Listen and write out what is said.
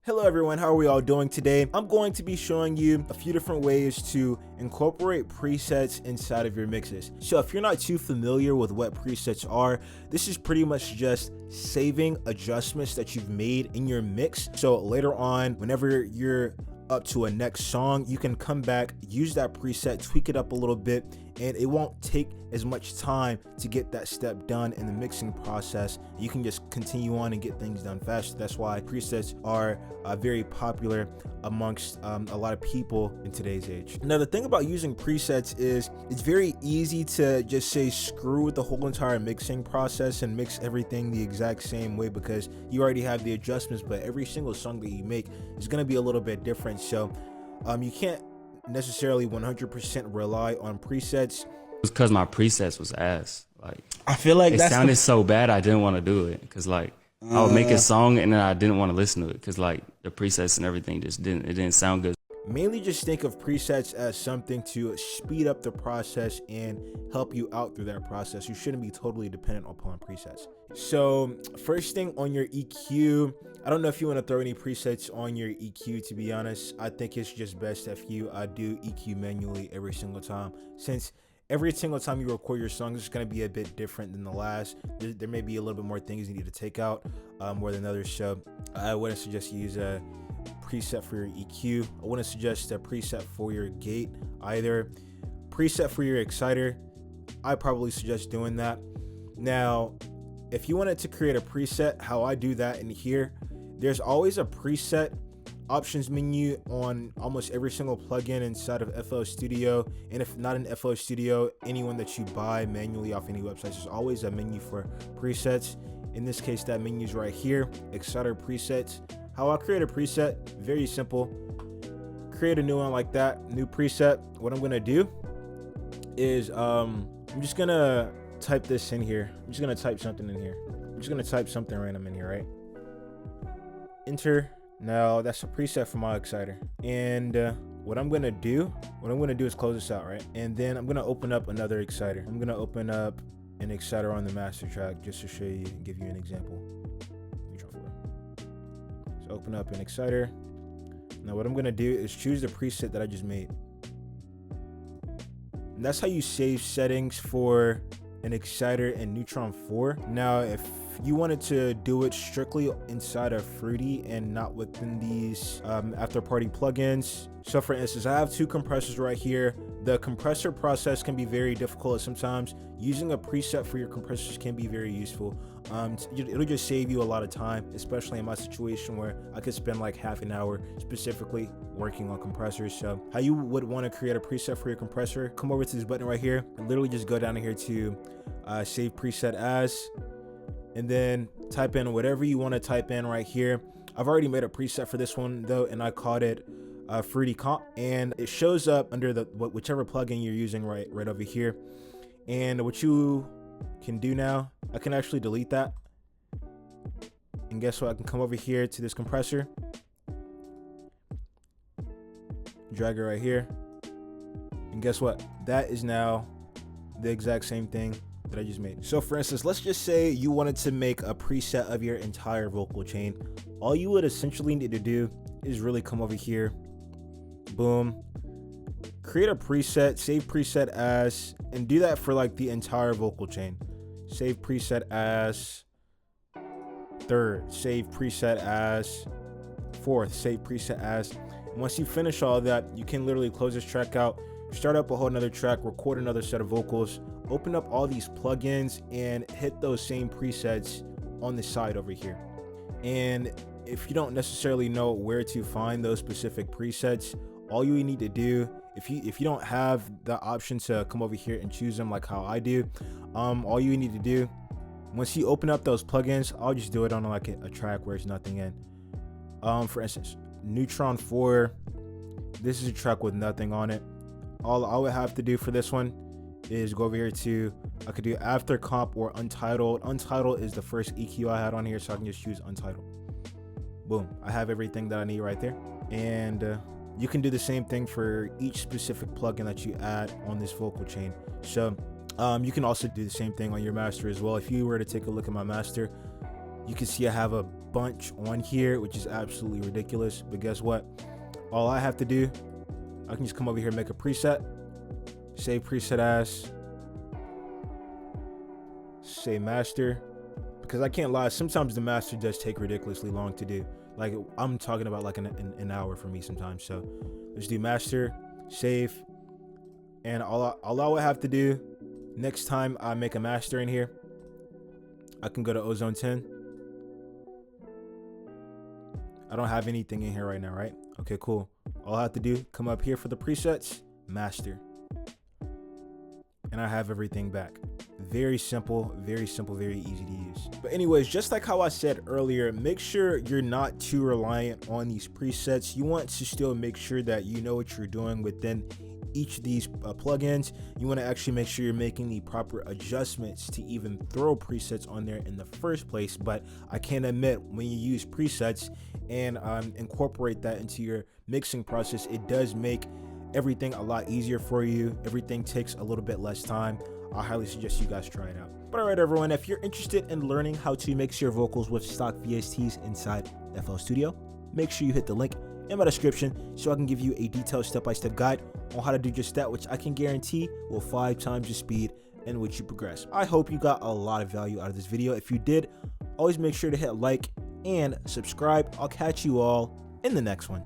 Hello everyone, how are we all doing today? I'm going to be showing you a few different ways to incorporate presets inside of your mixes. So if you're not too familiar with what presets are, this is pretty much just saving adjustments that you've made in your mix. So later on, whenever you're up to a next song, you can come back, use that preset, tweak it up a little bit, and it won't take as much time to get that step done in the mixing process. You can just continue on and get things done faster. That's why presets are very popular amongst a lot of people in today's age. Now, the thing about using presets is it's very easy to just say screw with the whole entire mixing process and mix everything the exact same way because you already have the adjustments, but every single song that you make is going to be a little bit different. So you can't necessarily 100% rely on presets. It was because my presets was ass. Like, I feel like it that's sounded so bad I didn't want to do it because like I would make a song and then I didn't want to listen to it because like the presets and everything just didn't sound good. Mainly just think of presets as something to speed up the process and help you out through that process. You shouldn't be totally dependent upon presets. So first thing on your EQ, I don't know if you want to throw any presets on your EQ, to be honest. I think it's just best if you do EQ manually every single time, since every single time you record your song is going to be a bit different than the last. There may be a little bit more things you need to take out more than others. So I wouldn't suggest you use a preset for your EQ. I wouldn't suggest a preset for your gate either. Preset for your exciter, I probably suggest doing that. Now, if you wanted to create a preset, how I do that in here, there's always a preset options menu on almost every single plugin inside of FL Studio, and if not in FL Studio, anyone that you buy manually off any websites, there's always a menu for presets. In this case, that menu is right here, Exciter Presets. How I create a preset, very simple. Create a new one like that, new preset. What I'm gonna do is I'm just gonna type this in here. I'm just gonna type something in here. I'm just gonna type something random in here, right? Enter. Now that's a preset for my exciter. And what I'm gonna do is close this out, right? And then I'm gonna open up another exciter. I'm gonna open up an exciter on the master track just to show you and give you an example. So open up an exciter. Now what I'm gonna do is choose the preset that I just made. And that's how you save settings for an exciter in Neutron 4. Now if you wanted to do it strictly inside of Fruity and not within these after-party plugins, so for instance, I have two compressors right here. The compressor process can be very difficult sometimes. Using a preset for your compressors can be very useful. It'll just save you a lot of time, especially in my situation where I could spend like half an hour specifically working on compressors. So how you would want to create a preset for your compressor, come over to this button right here and literally just go down here to save preset as, and then type in whatever you want to type in right here. I've already made a preset for this one though, and I called it Fruity Comp, and it shows up under the whichever plugin you're using right over here. And what you can do now, I can actually delete that, and guess what, I can come over here to this compressor, drag it right here, and guess what, that is now the exact same thing that I just made. So for instance, let's just say you wanted to make a preset of your entire vocal chain. All you would essentially need to do is really come over here, boom, create a preset, save preset as, and do that for like the entire vocal chain. Save preset as third, save preset as fourth, save preset as. And once you finish all that, you can literally close this track out, start up a whole nother track, record another set of vocals, open up all these plugins and hit those same presets on the side over here. And if you don't necessarily know where to find those specific presets, all you need to do, if you don't have the option to come over here and choose them like how I do, all you need to do, once you open up those plugins, I'll just do it on like a track where there's nothing in. For instance, Neutron 4, this is a track with nothing on it. All I would have to do for this one is go over here to, I could do after comp or untitled. Untitled is the first EQ I had on here, so I can just choose untitled. Boom, I have everything that I need right there. And you can do the same thing for each specific plugin that you add on this vocal chain. So you can also do the same thing on your master as well. If you were to take a look at my master, you can see I have a bunch on here, which is absolutely ridiculous. But guess what? All I have to do, I can just come over here, make a preset, save preset as, say master, because I can't lie, sometimes the master does take ridiculously long to do. Like, I'm talking about like an hour for me sometimes. So let's do master, save, and all I would have to do next time I make a master in here, I can go to Ozone 10. I don't have anything in here right now, right? Okay, cool. All I have to do, come up here for the presets, master, and I have everything back. Very simple, very easy to use. But anyways, just like how I said earlier, make sure you're not too reliant on these presets. You want to still make sure that you know what you're doing within each of these plugins. You want to actually make sure you're making the proper adjustments to even throw presets on there in the first place. But I can admit, when you use presets and incorporate that into your mixing process, it does make everything a lot easier for you. Everything takes a little bit less time. I highly suggest you guys try it out. But alright everyone, if you're interested in learning how to mix your vocals with stock VSTs inside FL Studio, make sure you hit the link in my description so I can give you a detailed step-by-step guide on how to do just that, which I can guarantee will 5 times the speed in which you progress. I hope you got a lot of value out of this video. If you did, always make sure to hit like and subscribe. I'll catch you all in the next one.